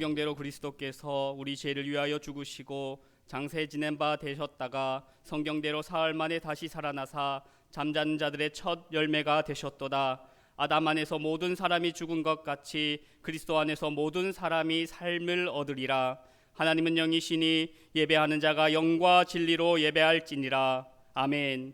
성경대로 그리스도께서 우리 죄를 위하여 죽으시고 장세 지낸 바 되셨다가 성경대로 사흘 만에 다시 살아나사 잠자는 자들의 첫 열매가 되셨도다. 아담 안에서 모든 사람이 죽은 것 같이 그리스도 안에서 모든 사람이 삶을 얻으리라. 하나님은 영이시니 예배하는 자가 영과 진리로 예배할지니라. 아멘.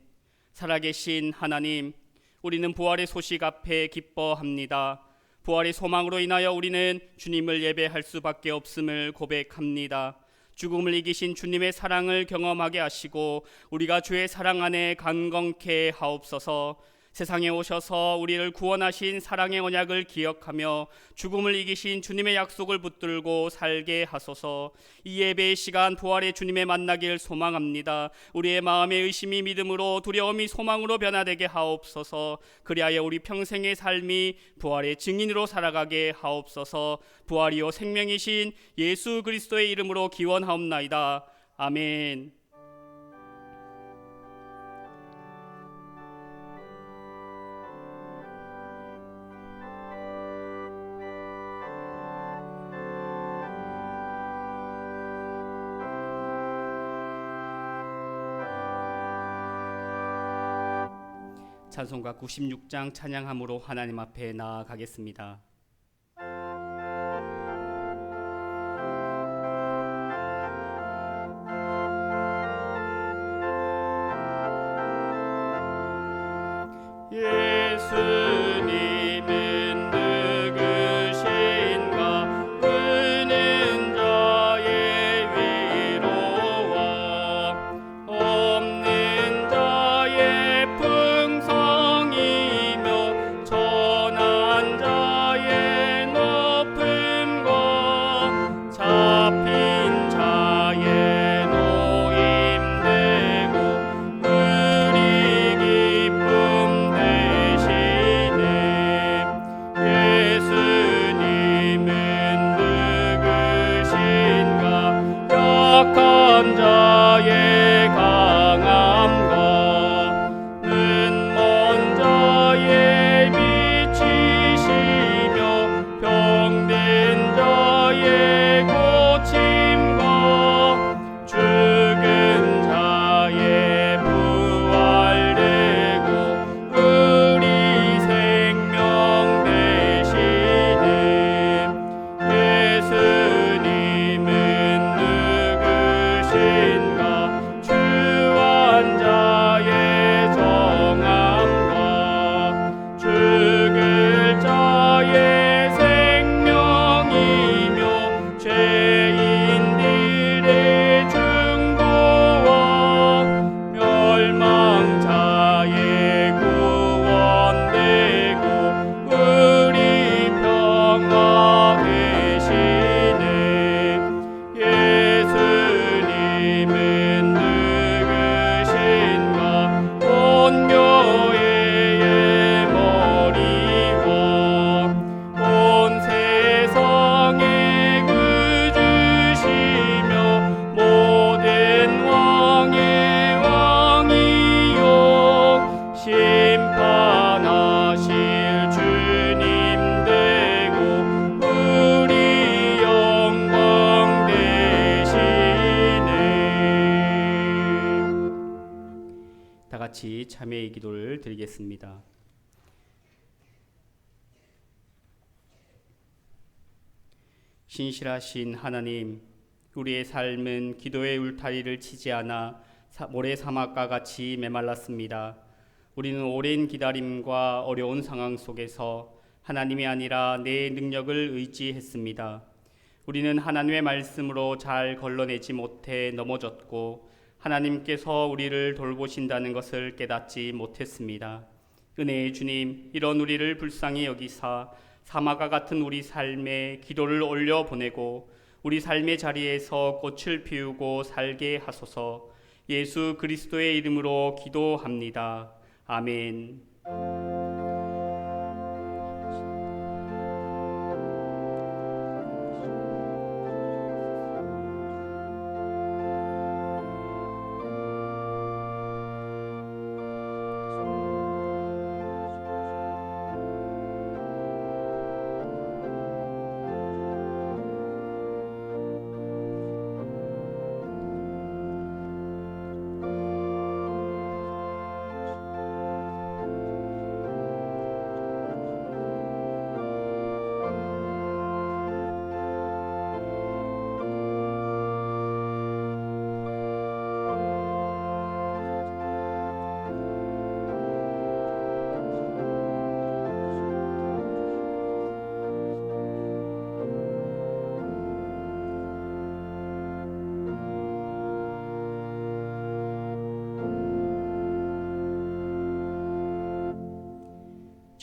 살아계신 하나님, 우리는 부활의 소식 앞에 기뻐합니다. 부활의 소망으로 인하여 우리는 주님을 예배할 수밖에 없음을 고백합니다. 죽음을 이기신 주님의 사랑을 경험하게 하시고 우리가 주의 사랑 안에 강건케 하옵소서. 세상에 오셔서 우리를 구원하신 사랑의 언약을 기억하며 죽음을 이기신 주님의 약속을 붙들고 살게 하소서. 이 예배의 시간 부활의 주님의 만나길 소망합니다. 우리의 마음의 의심이 믿음으로, 두려움이 소망으로 변화되게 하옵소서. 그리하여 우리 평생의 삶이 부활의 증인으로 살아가게 하옵소서. 부활이요 생명이신 예수 그리스도의 이름으로 기원하옵나이다. 아멘. 찬송가 96장 찬양함으로 하나님 앞에 나아가겠습니다. 예수님은 누구신가? 그는 자의 위로와 없는 자의 풍성이며 전한 자의 회개의 기도를 드리겠습니다. 신실하신 하나님, 우리의 삶은 기도의 울타리를 치지 않아 모래 사막과 같이 메말랐습니다. 우리는 오랜 기다림과 어려운 상황 속에서 하나님이 아니라 내 능력을 의지했습니다. 우리는 하나님의 말씀으로 잘 걸러내지 못해 넘어졌고 하나님께서 우리를 돌보신다는 것을 깨닫지 못했습니다. 은혜의 주님, 이런 우리를 불쌍히 여기사 사마가 같은 우리 삶에 기도를 올려보내고 우리 삶의 자리에서 꽃을 피우고 살게 하소서. 예수 그리스도의 이름으로 기도합니다. 아멘.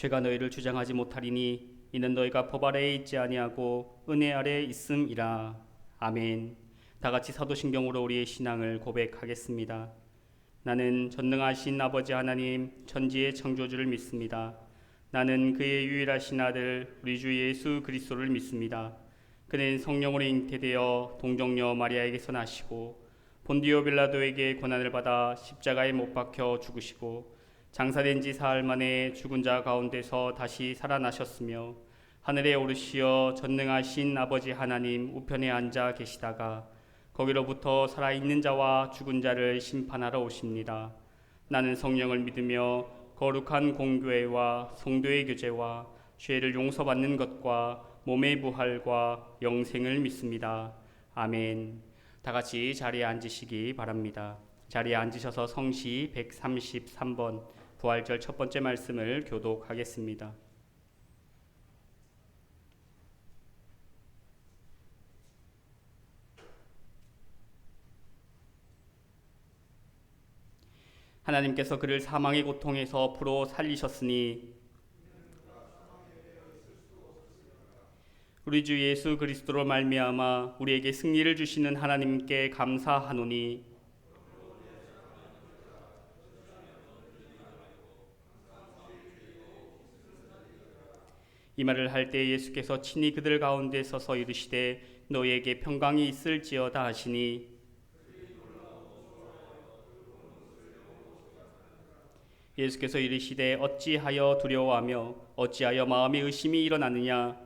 죄가 너희를 주장하지 못하리니 이는 너희가 법 아래에 있지 아니하고 은혜 아래에 있음이라. 아멘. 다같이 사도신경으로 우리의 신앙을 고백하겠습니다. 나는 전능하신 아버지 하나님 천지의 창조주를 믿습니다. 나는 그의 유일하신 아들 우리 주 예수 그리스도를 믿습니다. 그는 성령으로 잉태되어 동정녀 마리아에게서 나시고 본디오 빌라도에게 고난을 받아 십자가에 못 박혀 죽으시고 장사된 지 사흘 만에 죽은 자 가운데서 다시 살아나셨으며 하늘에 오르시어 전능하신 아버지 하나님 우편에 앉아 계시다가 거기로부터 살아있는 자와 죽은 자를 심판하러 오십니다. 나는 성령을 믿으며 거룩한 공교회와 성도의 교제와 죄를 용서받는 것과 몸의 부활과 영생을 믿습니다. 아멘. 다 같이 자리에 앉으시기 바랍니다. 자리에 앉으셔서 성시 133번 부활절 첫 번째 말씀을 교독하겠습니다. 하나님께서 그를 사망의 고통에서 풀어 살리셨으니 우리 주 예수 그리스도로 말미암아 우리에게 승리를 주시는 하나님께 감사하노니 이 말을 할 때 예수께서 친히 그들 가운데 서서 이르시되 너희에게 평강이 있을지어다 하시니 예수께서 이르시되 어찌하여 두려워하며 어찌하여 마음에 의심이 일어나느냐.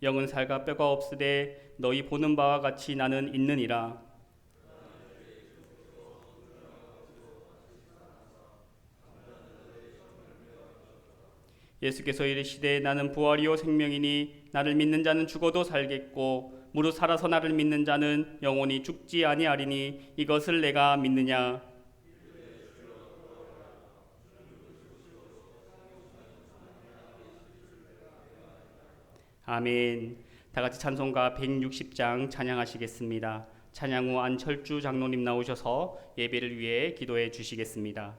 영은 살과 뼈가 없으되 너희 보는 바와 같이 나는 있느니라. 예수께서 이르시되 나는 부활이요 생명이니 나를 믿는 자는 죽어도 살겠고 무릇 살아서 나를 믿는 자는 영원히 죽지 아니하리니 이것을 내가 믿느냐. 아멘. 다같이 찬송가 160장 찬양하시겠습니다. 찬양 후 안철주 장로님 나오셔서 예배를 위해 기도해 주시겠습니다.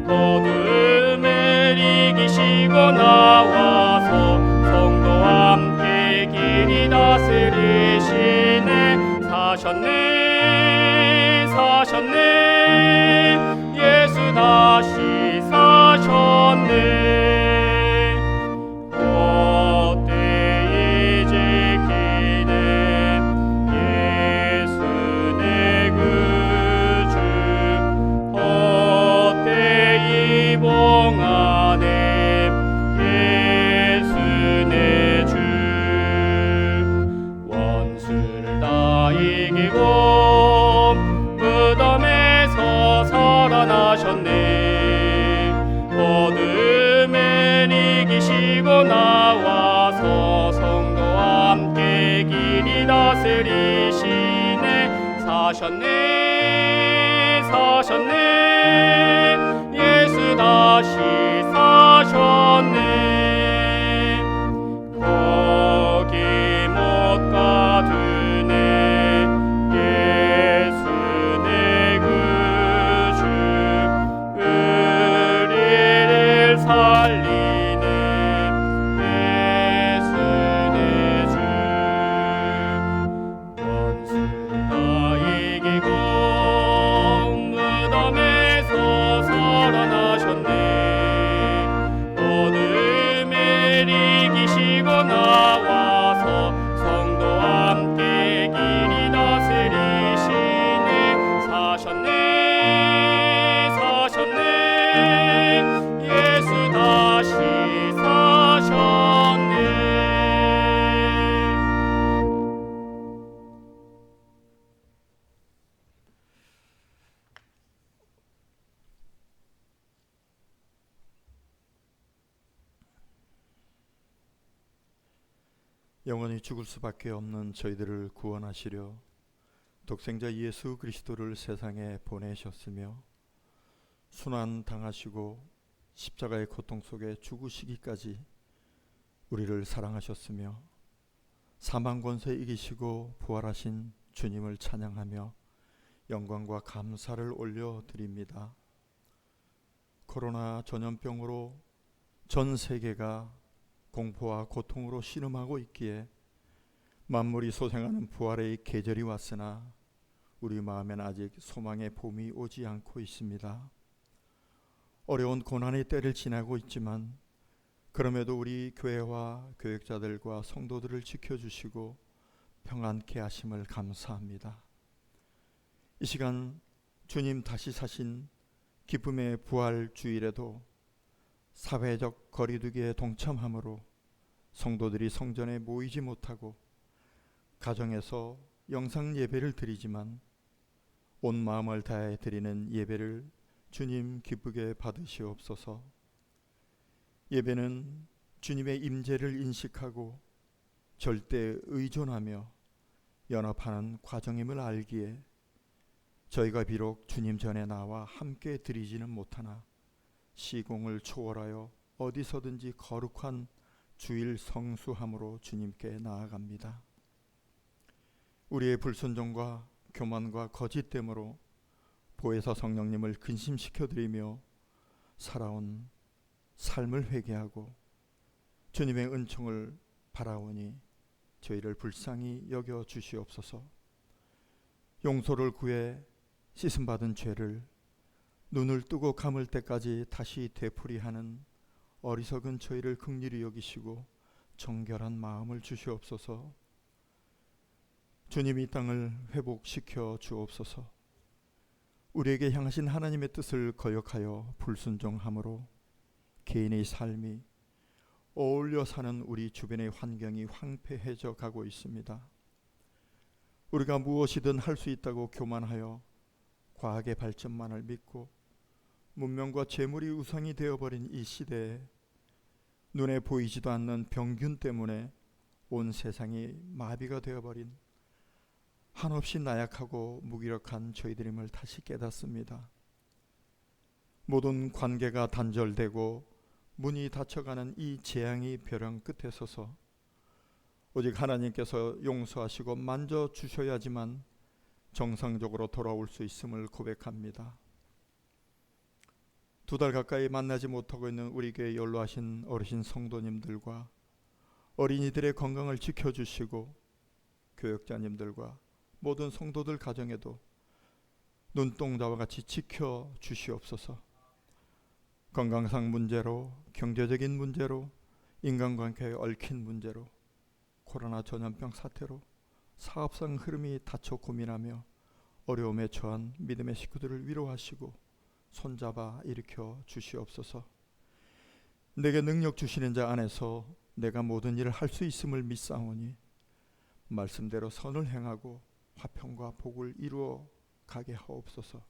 어둠을 이기시고 나와 사셨네 사셨네 예수 다시 사셨네 헛되이 지키네 예수 내 구주 헛되이 봉하네 예수 내 주 원수를 다 이기고 무덤에서 살아나셨네 어둠을 이기시고 나와서 성도와 함께 길이 다스리시네 사셨네 사셨네 예수 다시 사셨네 거기 못 가두네 예수 내 구주 우리를 살리네 예수 내 주 원수를 다 이기고 무덤에서 살아나셨네 어둠을 이기시고 나와서 성도와 함께 길이 다스리시네 사셨네 사셨네 예수 다시 사셨네 영원히 죽을 수밖에 없는 저희들을 구원하시려 독생자 예수 그리스도를 세상에 보내셨으며 순환 당하시고 십자가의 고통 속에 죽으시기까지 우리를 사랑하셨으며 사망 권세 이기시고 부활하신 주님을 찬양하며 영광과 감사를 올려드립니다. 코로나 전염병으로 전 세계가 공포와 고통으로 신음하고 있기에 만물이 소생하는 부활의 계절이 왔으나 우리 마음엔 아직 소망의 봄이 오지 않고 있습니다. 어려운 고난의 때를 지나고 있지만 그럼에도 우리 교회와 교역자들과 성도들을 지켜주시고 평안케 하심을 감사합니다. 이 시간 주님 다시 사신 기쁨의 부활 주일에도 사회적 거리두기에 동참함으로 성도들이 성전에 모이지 못하고 가정에서 영상 예배를 드리지만 온 마음을 다해 드리는 예배를 주님 기쁘게 받으시옵소서. 예배는 주님의 임재를 인식하고 절대 의존하며 연합하는 과정임을 알기에 저희가 비록 주님 전에 나와 함께 드리지는 못하나 시공을 초월하여 어디서든지 거룩한 주일 성수함으로 주님께 나아갑니다. 우리의 불순종과 교만과 거짓됨으로 보혜사 성령님을 근심시켜드리며 살아온 삶을 회개하고 주님의 은총을 바라오니 저희를 불쌍히 여겨 주시옵소서. 용서를 구해 씻음받은 죄를 눈을 뜨고 감을 때까지 다시 되풀이하는 어리석은 저희를 긍휼히 여기시고 정결한 마음을 주시옵소서. 주님이 이 땅을 회복시켜 주옵소서. 우리에게 향하신 하나님의 뜻을 거역하여 불순종함으로 개인의 삶이 어울려 사는 우리 주변의 환경이 황폐해져 가고 있습니다. 우리가 무엇이든 할 수 있다고 교만하여 과학의 발전만을 믿고 문명과 재물이 우상이 되어버린 이 시대에 눈에 보이지도 않는 병균 때문에 온 세상이 마비가 되어버린 한없이 나약하고 무기력한 저희들임을 다시 깨닫습니다. 모든 관계가 단절되고 문이 닫혀가는 이 재앙의 벼랑 끝에 서서 오직 하나님께서 용서하시고 만져주셔야지만 정상적으로 돌아올 수 있음을 고백합니다. 2달 가까이 만나지 못하고 있는 우리 교회 연로하신 어르신 성도님들과 어린이들의 건강을 지켜주시고 교역자님들과 모든 성도들 가정에도 눈동자와 같이 지켜 주시옵소서. 건강상 문제로, 경제적인 문제로, 인간관계에 얽힌 문제로, 코로나 전염병 사태로 사업상 흐름이 닫혀 고민하며 어려움에 처한 믿음의 식구들을 위로하시고 손잡아 일으켜 주시옵소서. 내게 능력 주시는 자 안에서 내가 모든 일을 할 수 있음을 믿사오니 말씀대로 선을 행하고 화평과 복을 이루어 가게 하옵소서.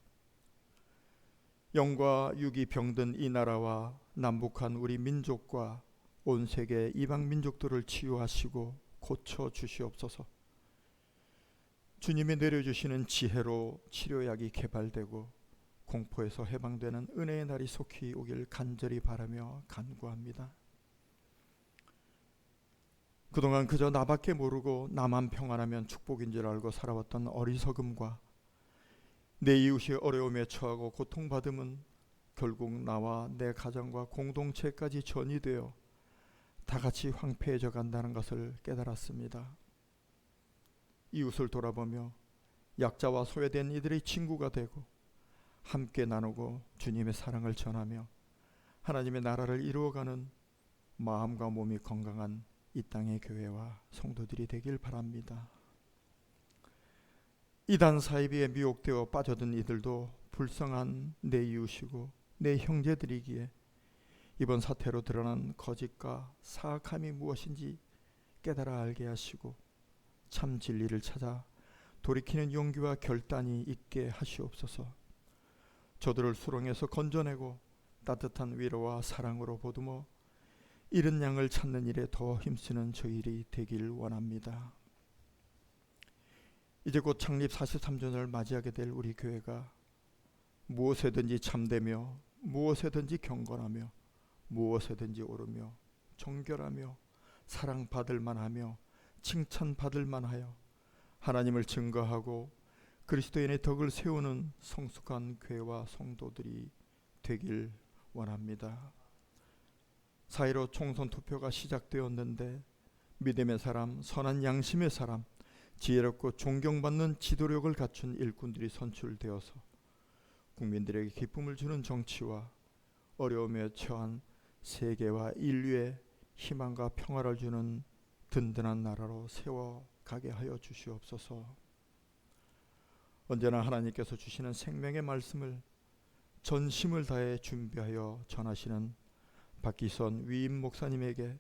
영과 육이 병든 이 나라와 남북한 우리 민족과 온 세계 이방 민족들을 치유하시고 고쳐 주시옵소서. 주님이 내려주시는 지혜로 치료약이 개발되고 공포에서 해방되는 은혜의 날이 속히 오길 간절히 바라며 간구합니다. 그동안 그저 나밖에 모르고 나만 평안하면 축복인 줄 알고 살아왔던 어리석음과 내 이웃이 어려움에 처하고 고통받음은 결국 나와 내 가정과 공동체까지 전이되어 다 같이 황폐해져 간다는 것을 깨달았습니다. 이웃을 돌아보며 약자와 소외된 이들의 친구가 되고 함께 나누고 주님의 사랑을 전하며 하나님의 나라를 이루어가는 마음과 몸이 건강한 이 땅의 교회와 성도들이 되길 바랍니다. 이단 사이비에 미혹되어 빠져든 이들도 불쌍한 내 이웃이고 내 형제들이기에 이번 사태로 드러난 거짓과 사악함이 무엇인지 깨달아 알게 하시고 참 진리를 찾아 돌이키는 용기와 결단이 있게 하시옵소서. 저들을 수렁에서 건져내고 따뜻한 위로와 사랑으로 보듬어 잃은 양을 찾는 일에 더 힘쓰는 저희들이 되길 원합니다. 이제 곧 창립 43주년을 맞이하게 될 우리 교회가 무엇에든지 참되며 무엇에든지 경건하며 무엇에든지 오르며 정결하며 사랑받을 만하며 칭찬받을 만하여 하나님을 증거하고 그리스도인의 덕을 세우는 성숙한 교회와 성도들이 되길 원합니다. 4.15 총선 투표가 시작되었는데 믿음의 사람, 선한 양심의 사람, 지혜롭고 존경받는 지도력을 갖춘 일꾼들이 선출되어서 국민들에게 기쁨을 주는 정치와 어려움에 처한 세계와 인류의 희망과 평화를 주는 든든한 나라로 세워가게 하여 주시옵소서. 언제나 하나님께서 주시는 생명의 말씀을 전심을 다해 준비하여 전하시는 박기선 위임 목사님에게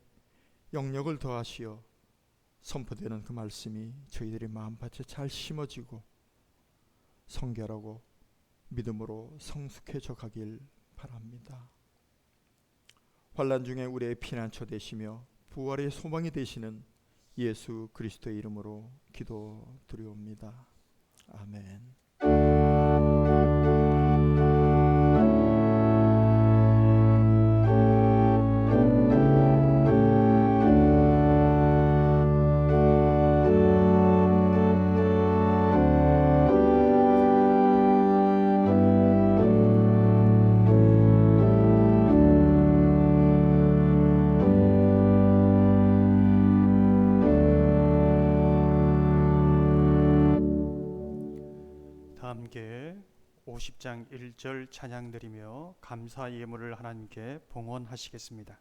영력을 더하시어 선포되는 그 말씀이 저희들의 마음밭에 잘 심어지고 성결하고 믿음으로 성숙해져 가길 바랍니다. 환난 중에 우리의 피난처 되시며 부활의 소망이 되시는 예수 그리스도의 이름으로 기도드리옵니다. 아멘. 함께 50장 1절 찬양 드리며 감사 예물을 하나님께 봉헌하시겠습니다.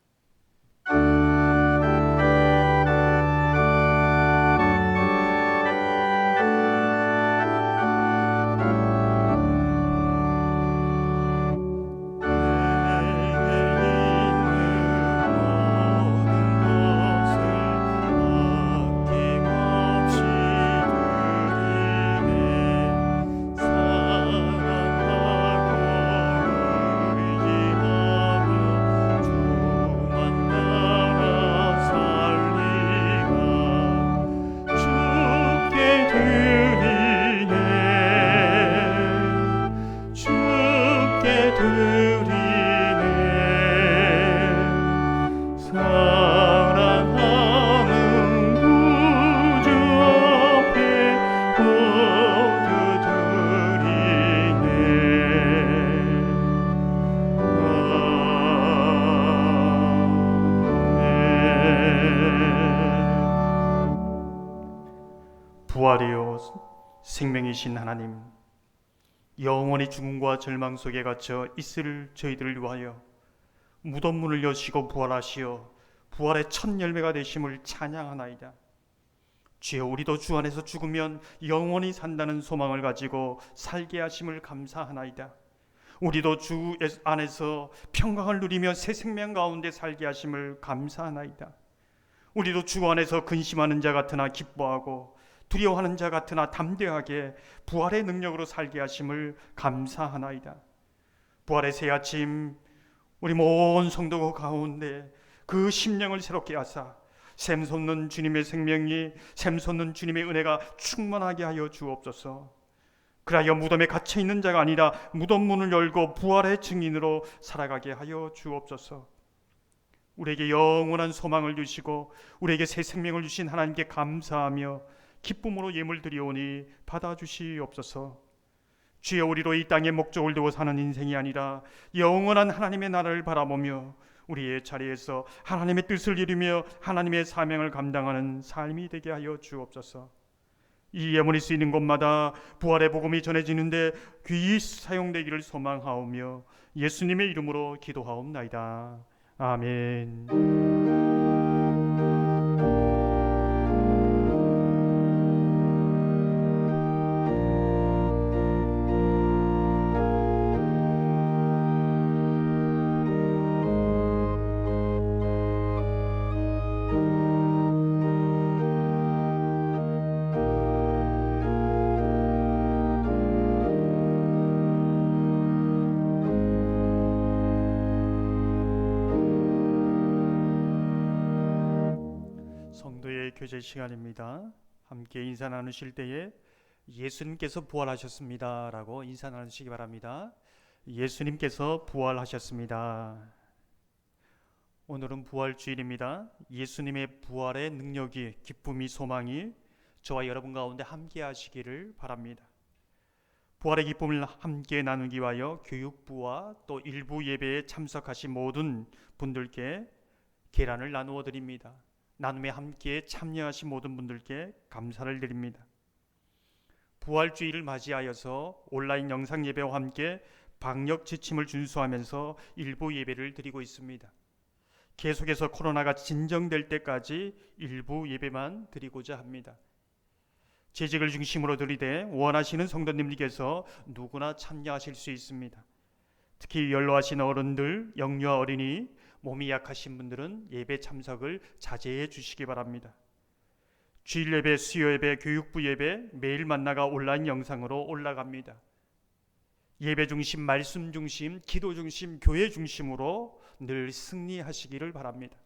부활이요 생명이신 하나님, 영원히 죽음과 절망 속에 갇혀 있을 저희들을 위하여 무덤 문을 여시고 부활하시어 부활의 첫 열매가 되심을 찬양하나이다. 주여, 우리도 주 안에서 죽으면 영원히 산다는 소망을 가지고 살게 하심을 감사하나이다. 우리도 주 안에서 평강을 누리며 새 생명 가운데 살게 하심을 감사하나이다. 우리도 주 안에서 근심하는 자 같으나 기뻐하고 두려워하는 자 같으나 담대하게 부활의 능력으로 살게 하심을 감사하나이다. 부활의 새 아침, 우리 모든 성도 가운데 그 심령을 새롭게 하사 샘솟는 주님의 생명이, 샘솟는 주님의 은혜가 충만하게 하여 주옵소서. 그리하여 무덤에 갇혀 있는 자가 아니라 무덤 문을 열고 부활의 증인으로 살아가게 하여 주옵소서. 우리에게 영원한 소망을 주시고 우리에게 새 생명을 주신 하나님께 감사하며 기쁨으로 예물 드리오니 받아주시옵소서. 주여, 우리로 이 땅에 목적을 두고 사는 인생이 아니라 영원한 하나님의 나라를 바라보며 우리의 자리에서 하나님의 뜻을 이루며 하나님의 사명을 감당하는 삶이 되게 하여 주옵소서. 이 예물이 쓰이는 곳마다 부활의 복음이 전해지는데 귀히 사용되기를 소망하오며 예수님의 이름으로 기도하옵나이다. 아멘. 성도의 교제 시간입니다. 함께 인사 나누실 때에 예수님께서 부활하셨습니다 라고 인사 나누시기 바랍니다. 예수님께서 부활하셨습니다. 오늘은 부활주일입니다. 예수님의 부활의 능력이, 기쁨이, 소망이 저와 여러분 가운데 함께 하시기를 바랍니다. 부활의 기쁨을 함께 나누기 위하여 교육부와 또 일부 예배에 참석하신 모든 분들께 계란을 나누어 드립니다. 나눔에 함께 참여하신 모든 분들께 감사를 드립니다. 부활주의를 맞이하여서 온라인 영상 예배와 함께 방역 지침을 준수하면서 일부 예배를 드리고 있습니다. 계속해서 코로나가 진정될 때까지 일부 예배만 드리고자 합니다. 재직을 중심으로 드리되 원하시는 성도님들께서 누구나 참여하실 수 있습니다. 특히 연로하신 어른들, 영유아 어린이, 몸이 약하신 분들은 예배 참석을 자제해 주시기 바랍니다. 주일 예배, 수요 예배, 교육부 예배 매일 만나가 온라인 영상으로 올라갑니다. 예배 중심, 말씀 중심, 기도 중심, 교회 중심으로 늘 승리하시기를 바랍니다.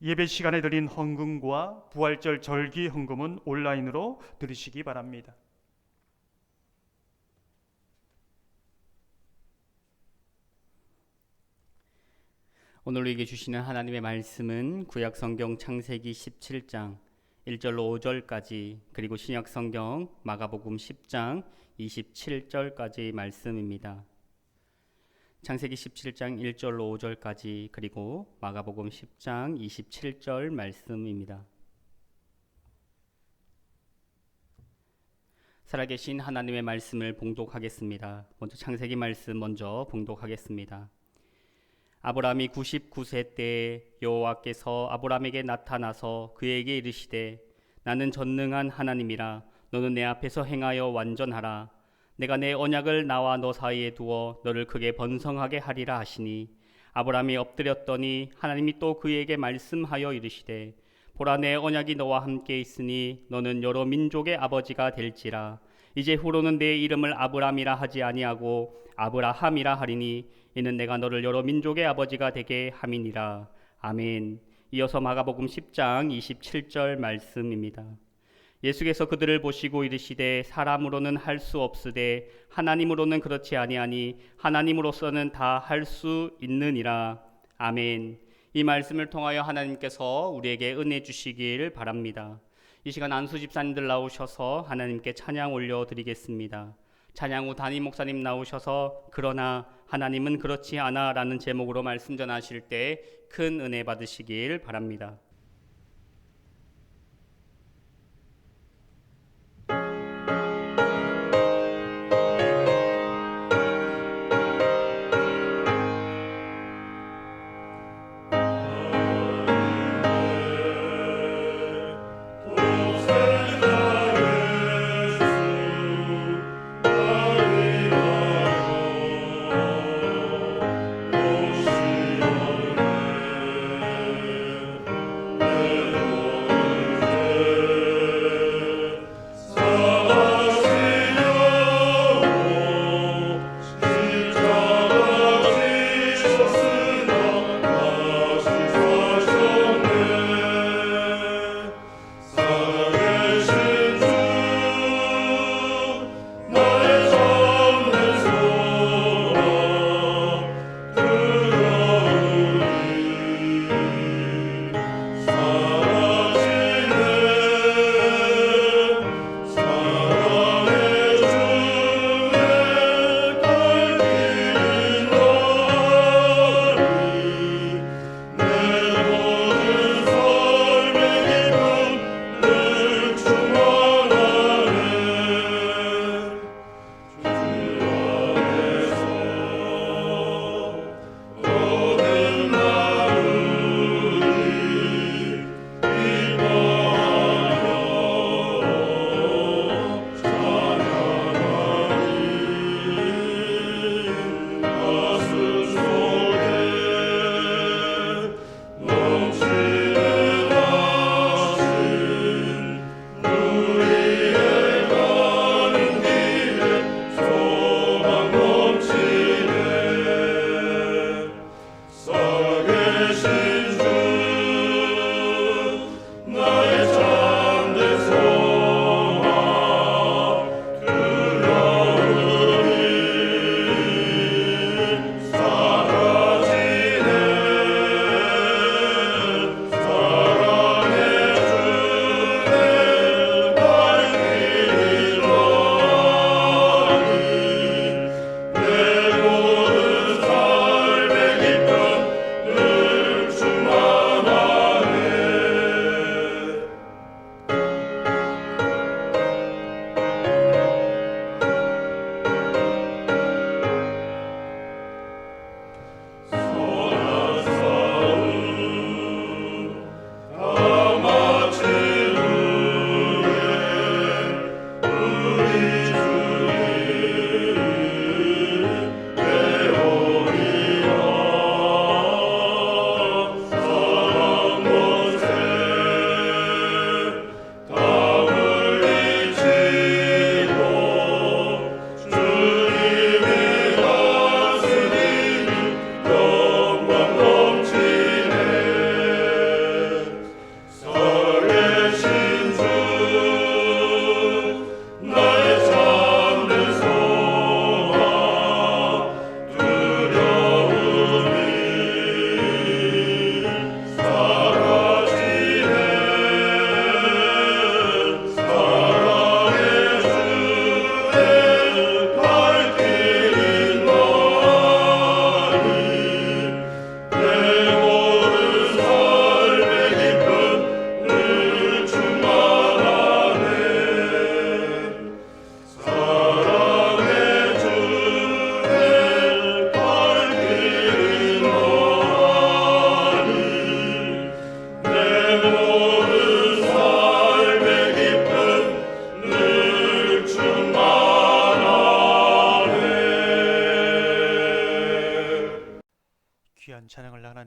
예배 시간에 드린 헌금과 부활절 절기 헌금은 온라인으로 드리시기 바랍니다. 오늘 우리에게 주시는 하나님의 말씀은 구약성경 창세기 17장 1절로 5절까지, 그리고 신약성경 마가복음 10장 27절까지 말씀입니다. 창세기 17장 1절로 5절까지, 그리고 마가복음 10장 27절 말씀입니다. 살아계신 하나님의 말씀을 봉독하겠습니다. 먼저 창세기 말씀 먼저 봉독하겠습니다. 아브라함이 99세 때에 여호와께서 아브라함에게 나타나서 그에게 이르시되 나는 전능한 하나님이라. 너는 내 앞에서 행하여 완전하라. 내가 내 언약을 나와 너 사이에 두어 너를 크게 번성하게 하리라 하시니, 아브라함이 엎드렸더니 하나님이 또 그에게 말씀하여 이르시되 보라, 내 언약이 너와 함께 있으니 너는 여러 민족의 아버지가 될지라. 이제 후로는 내 이름을 아브라함이라 하지 아니하고 아브라함이라 하리니 이는 내가 너를 여러 민족의 아버지가 되게 함이니라. 아멘. 이어서 마가복음 10장 27절 말씀입니다. 예수께서 그들을 보시고 이르시되 사람으로는 할 수 없으되 하나님으로는 그렇지 아니하니 하나님으로서는 다 할 수 있느니라. 아멘. 이 말씀을 통하여 하나님께서 우리에게 은혜 주시길 바랍니다. 이 시간 안수 집사님들 나오셔서 하나님께 찬양 올려드리겠습니다. 찬양 후 담임 목사님 나오셔서 그러나 하나님은 그렇지 않아 라는 제목으로 말씀 전하실 때 큰 은혜 받으시길 바랍니다.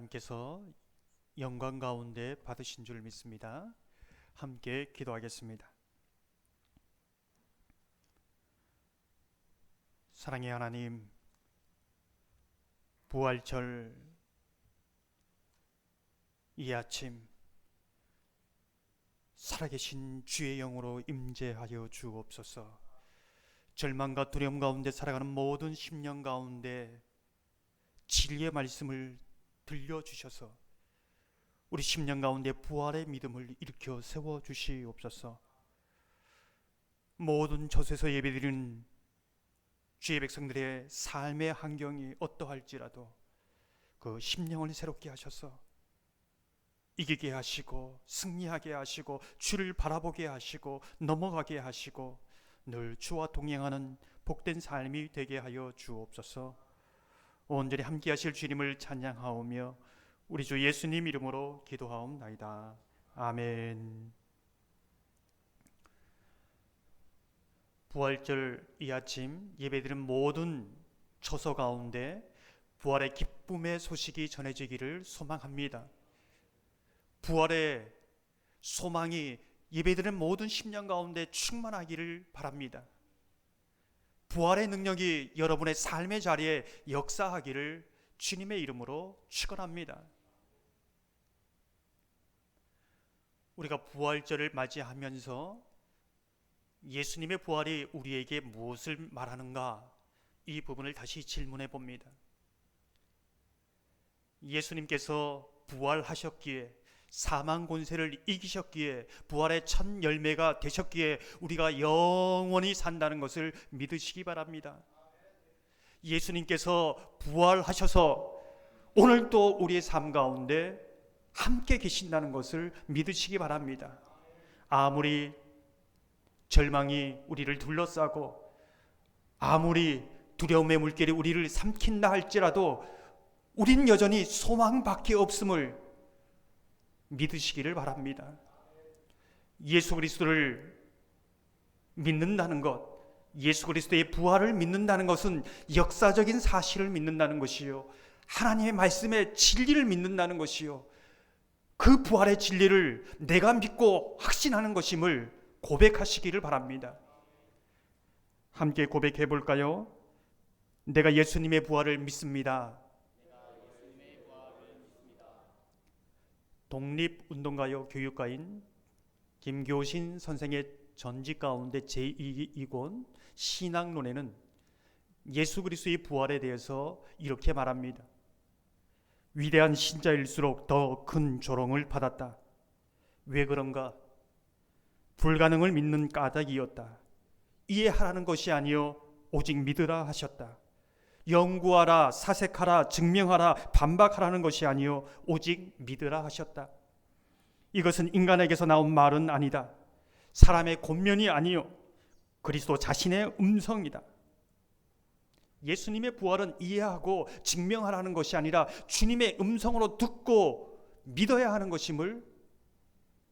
하나님께서 영광 가운데 받으신 줄 믿습니다. 함께 기도하겠습니다. 사랑의 하나님, 부활절 이 아침 살아계신 주의 영으로 임재하여 주옵소서. 절망과 두려움 가운데 살아가는 모든 심령 가운데 진리의 말씀을 들려주셔서 우리 심령 가운데 부활의 믿음을 일으켜 세워주시옵소서. 모든 저수에서 예배드리는 주의 백성들의 삶의 환경이 어떠할지라도 그 심령을 새롭게 하셔서 이기게 하시고 승리하게 하시고 주를 바라보게 하시고 넘어가게 하시고 늘 주와 동행하는 복된 삶이 되게 하여 주옵소서. 온전히 함께 하실 주님을 찬양하오며 우리 주 예수님 이름으로 기도하옵나이다. 아멘. 부활절 이 아침 예배드린 모든 처소 가운데 부활의 기쁨의 소식이 전해지기를 소망합니다. 부활의 소망이 예배드린 모든 심령 가운데 충만하기를 바랍니다. 부활의 능력이 여러분의 삶의 자리에 역사하기를 주님의 이름으로 축원합니다. 우리가 부활절을 맞이하면서 예수님의 부활이 우리에게 무엇을 말하는가, 이 부분을 다시 질문해 봅니다. 예수님께서 부활하셨기에, 사망 권세를 이기셨기에, 부활의 첫 열매가 되셨기에 우리가 영원히 산다는 것을 믿으시기 바랍니다. 예수님께서 부활하셔서 오늘도 우리의 삶 가운데 함께 계신다는 것을 믿으시기 바랍니다. 아무리 절망이 우리를 둘러싸고 아무리 두려움의 물결이 우리를 삼킨다 할지라도 우린 여전히 소망밖에 없음을 믿으시기를 바랍니다. 예수 그리스도를 믿는다는 것, 예수 그리스도의 부활을 믿는다는 것은 역사적인 사실을 믿는다는 것이요, 하나님의 말씀의 진리를 믿는다는 것이요, 그 부활의 진리를 내가 믿고 확신하는 것임을 고백하시기를 바랍니다. 함께 고백해 볼까요? 내가 예수님의 부활을 믿습니다. 독립운동가요 교육가인 김교신 선생의 전집 가운데 제2권 신앙론에는 예수 그리스도의 부활에 대해서 이렇게 말합니다. 위대한 신자일수록 더 큰 조롱을 받았다. 왜 그런가? 불가능을 믿는 까닭이었다. 이해하라는 것이 아니요 오직 믿으라 하셨다. 연구하라, 사색하라, 증명하라, 반박하라는 것이 아니요 오직 믿으라 하셨다. 이것은 인간에게서 나온 말은 아니다. 사람의 권면이 아니요 그리스도 자신의 음성이다. 예수님의 부활은 이해하고 증명하라는 것이 아니라 주님의 음성으로 듣고 믿어야 하는 것임을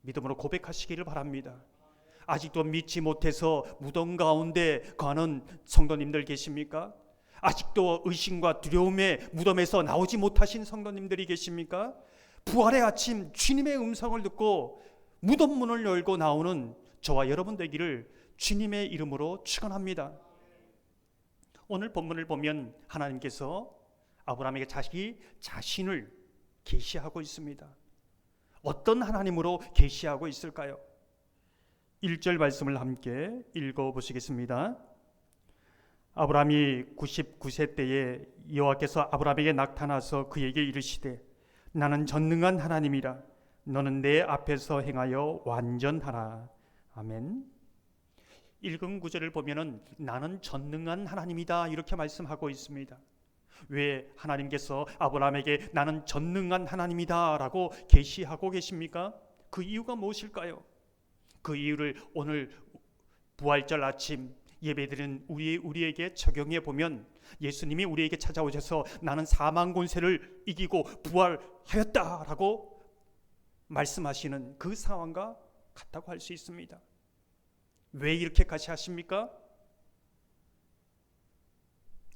믿음으로 고백하시기를 바랍니다. 아직도 믿지 못해서 무덤 가운데 가는 성도님들 계십니까? 아직도 의심과 두려움의 무덤에서 나오지 못하신 성도님들이 계십니까? 부활의 아침 주님의 음성을 듣고 무덤 문을 열고 나오는 저와 여러분 되기를 주님의 이름으로 축원합니다. 오늘 본문을 보면 하나님께서 아브라함에게 자신을 계시하고 있습니다. 어떤 하나님으로 계시하고 있을까요? 1절 말씀을 함께 읽어보시겠습니다. 아브라함이 99세 때에 여호와께서 아브라함에게 나타나서 그에게 이르시되 나는 전능한 하나님이라 너는 내 앞에서 행하여 완전하라. 아멘. 읽은 구절을 보면은 나는 전능한 하나님이다 이렇게 말씀하고 있습니다. 왜 하나님께서 아브라함에게 나는 전능한 하나님이다 라고 계시하고 계십니까? 그 이유가 무엇일까요? 그 이유를 오늘 부활절 아침 예배드리는 우리에게 적용해 보면 예수님이 우리에게 찾아오셔서 나는 사망 권세를 이기고 부활하였다라고 말씀하시는 그 상황과 같다고 할 수 있습니다. 왜 이렇게까지 하십니까?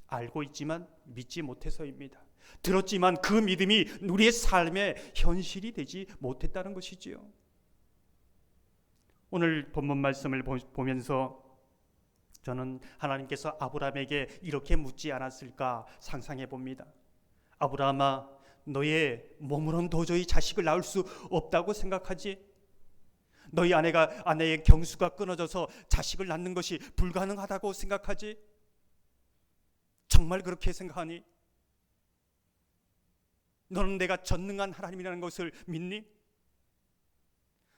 알고 있지만 믿지 못해서입니다. 들었지만 그 믿음이 우리의 삶의 현실이 되지 못했다는 것이지요. 오늘 본문 말씀을 보면서 저는 하나님께서 아브라함에게 이렇게 묻지 않았을까 상상해 봅니다. 아브라함아, 너의 몸으로는 도저히 자식을 낳을 수 없다고 생각하지? 너희 아내의 경수가 끊어져서 자식을 낳는 것이 불가능하다고 생각하지? 정말 그렇게 생각하니? 너는 내가 전능한 하나님이라는 것을 믿니?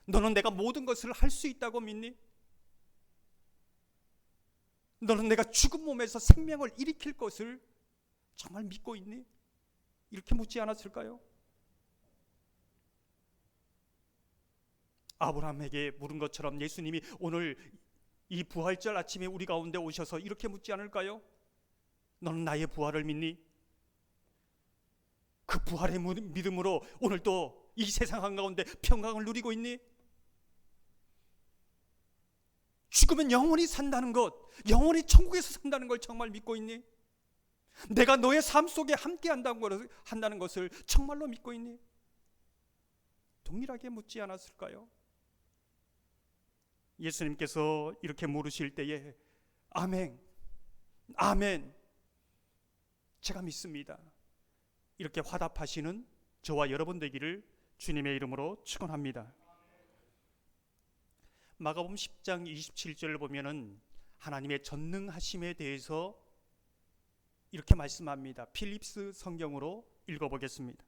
너는 내가 모든 것을 할 수 있다고 믿니? 너는 내가 죽은 몸에서 생명을 일으킬 것을 정말 믿고 있니? 이렇게 묻지 않았을까요? 아브라함에게 물은 것처럼 예수님이 오늘 이 부활절 아침에 우리 가운데 오셔서 이렇게 묻지 않을까요? 너는 나의 부활을 믿니? 그 부활의 믿음으로 오늘도 이 세상 한가운데 평강을 누리고 있니? 죽으면 영원히 산다는 것, 영원히 천국에서 산다는 걸 정말 믿고 있니? 내가 너의 삶 속에 함께 한다는 것을 정말로 믿고 있니? 동일하게 묻지 않았을까요? 예수님께서 이렇게 물으실 때에 아멘, 아멘, 제가 믿습니다, 이렇게 화답하시는 저와 여러분 되기를 주님의 이름으로 축원합니다. 마가복음 10장 27절을 보면은 하나님의 전능하심에 대해서 이렇게 말씀합니다. 필립스 성경으로 읽어보겠습니다.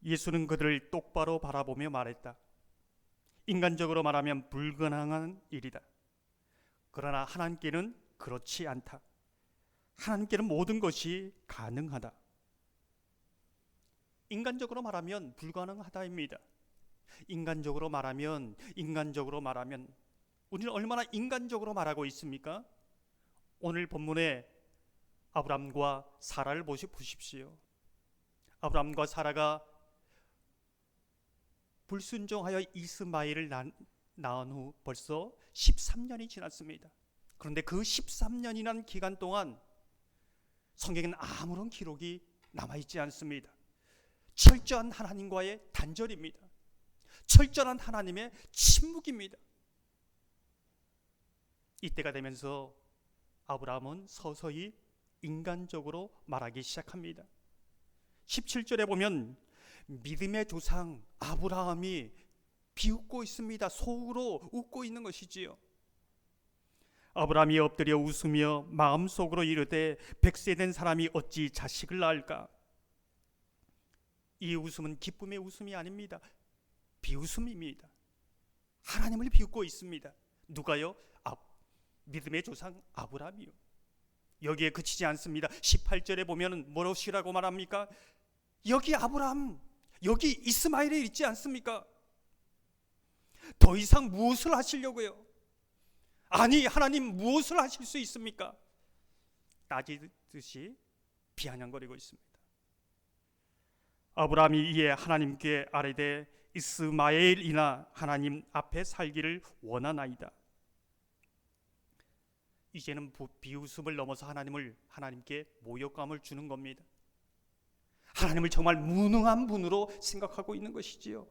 예수는 그들을 똑바로 바라보며 말했다. 인간적으로 말하면 불가능한 일이다. 그러나 하나님께는 그렇지 않다. 하나님께는 모든 것이 가능하다. 인간적으로 말하면 불가능하다입니다. 인간적으로 말하면 우리는 얼마나 인간적으로 말하고 있습니까? 오늘 본문에 아브람과 사라를 보십시오. 아브람과 사라가 불순종하여 이스마엘을 낳은 후 벌써 13년이 지났습니다. 그런데 그 13년이라는 기간 동안 성경에는 아무런 기록이 남아있지 않습니다. 철저한 하나님과의 단절입니다. 철저한 하나님의 침묵입니다. 이때가 되면서 아브라함은 서서히 인간적으로 말하기 시작합니다. 17절에 보면 믿음의 조상 아브라함이 비웃고 있습니다. 속으로 웃고 있는 것이지요. 아브라함이 엎드려 웃으며 마음속으로 이르되 100세 된 사람이 어찌 자식을 낳을까? 이 웃음은 기쁨의 웃음이 아닙니다. 비웃음입니다. 하나님을 비웃고 있습니다. 누가요? 믿음의 조상 아브라함이요. 여기에 그치지 않습니다. 18절에 보면 무엇이라고 말합니까? 여기 아브라함, 여기 이스마엘에 있지 않습니까? 더 이상 무엇을 하시려고요? 아니, 하나님 무엇을 하실 수 있습니까? 따지듯이 비아냥거리고 있습니다. 아브라함이 이에 하나님께 아뢰되 이스마엘이나 하나님 앞에 살기를 원하나이다. 이제는 비웃음을 넘어서 하나님께 모욕감을 주는 겁니다. 하나님을 정말 무능한 분으로 생각하고 있는 것이지요.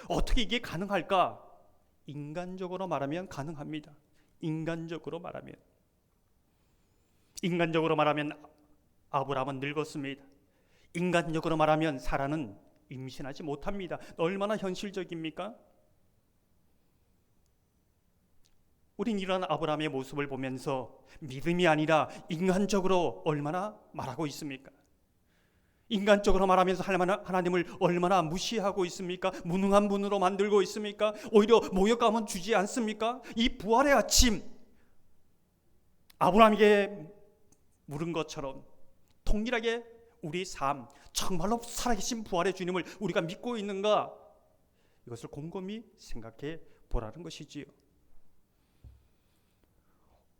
어떻게 이게 가능할까? 인간적으로 말하면 가능합니다. 인간적으로 말하면 아브라함은 늙었습니다. 인간적으로 말하면 사라는 임신하지 못합니다. 얼마나 현실적입니까? 우린 이런 아브라함의 모습을 보면서 믿음이 아니라 인간적으로 얼마나 말하고 있습니까? 인간적으로 말하면서 하나님을 얼마나 무시하고 있습니까? 무능한 분으로 만들고 있습니까? 오히려 모욕감은 주지 않습니까? 이 부활의 아침 아브라함에게 물은 것처럼 통일하게 우리 삶, 정말로 살아계신 부활의 주님을 우리가 믿고 있는가? 이것을 곰곰이 생각해 보라는 것이지요.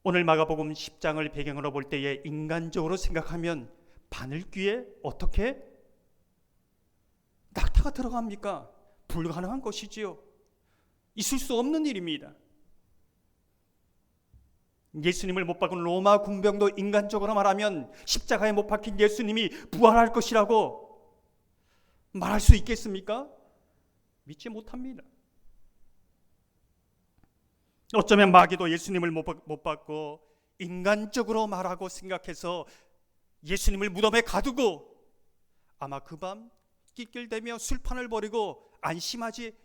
오늘 마가복음 10장을 배경으로 볼 때에 인간적으로 생각하면 바늘귀에 어떻게 낙타가 들어갑니까? 불가능한 것이지요. 있을 수 없는 일입니다. 예수님을 못 박은 로마 군병도 인간적으로 말하면 십자가에 못 박힌 예수님이 부활할 것이라고 말할 수 있겠습니까? 믿지 못합니다. 어쩌면 마귀도 예수님을 못 박고 인간적으로 말하고 생각해서 예수님을 무덤에 가두고 아마 그 밤 낄낄대며 술판을 벌이고 안심하지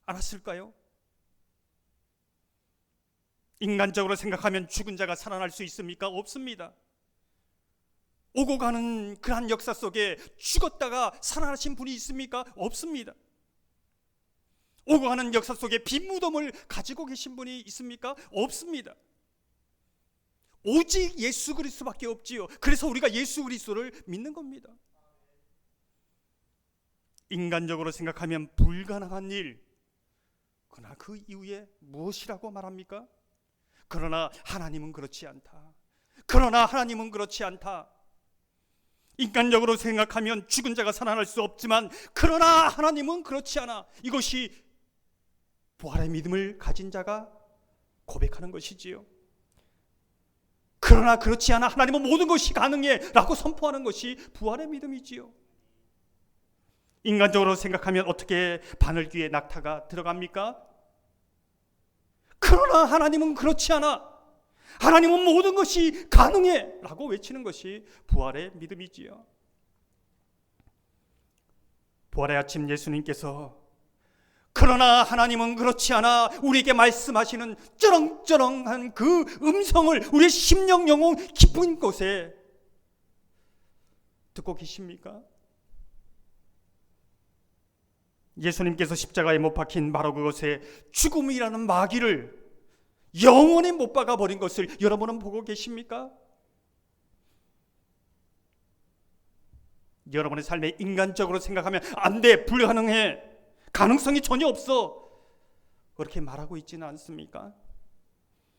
않았을까요? 인간적으로 생각하면 죽은 자가 살아날 수 있습니까? 없습니다. 오고 가는 그러한 역사 속에 죽었다가 살아나신 분이 있습니까? 없습니다. 오고 가는 역사 속에 빈 무덤을 가지고 계신 분이 있습니까? 없습니다. 오직 예수 그리스도밖에 없지요. 그래서 우리가 예수 그리스도를 믿는 겁니다. 인간적으로 생각하면 불가능한 일, 그러나 그 이후에 무엇이라고 말합니까? 그러나 하나님은 그렇지 않다. 그러나 하나님은 그렇지 않다. 인간적으로 생각하면 죽은 자가 살아날 수 없지만 그러나 하나님은 그렇지 않아. 이것이 부활의 믿음을 가진 자가 고백하는 것이지요. 그러나 그렇지 않아. 하나님은 모든 것이 가능해 라고 선포하는 것이 부활의 믿음이지요. 인간적으로 생각하면 어떻게 바늘귀에 낙타가 들어갑니까? 그러나 하나님은 그렇지 않아. 하나님은 모든 것이 가능해 라고 외치는 것이 부활의 믿음이지요. 부활의 아침 예수님께서 그러나 하나님은 그렇지 않아 우리에게 말씀하시는 쩌렁쩌렁한 그 음성을 우리의 심령 영혼 깊은 곳에 듣고 계십니까? 예수님께서 십자가에 못 박힌 바로 그것에 죽음이라는 마귀를 영원히 못 박아 버린 것을 여러분은 보고 계십니까? 여러분의 삶에 인간적으로 생각하면 안 돼, 불가능해, 가능성이 전혀 없어, 그렇게 말하고 있지는 않습니까?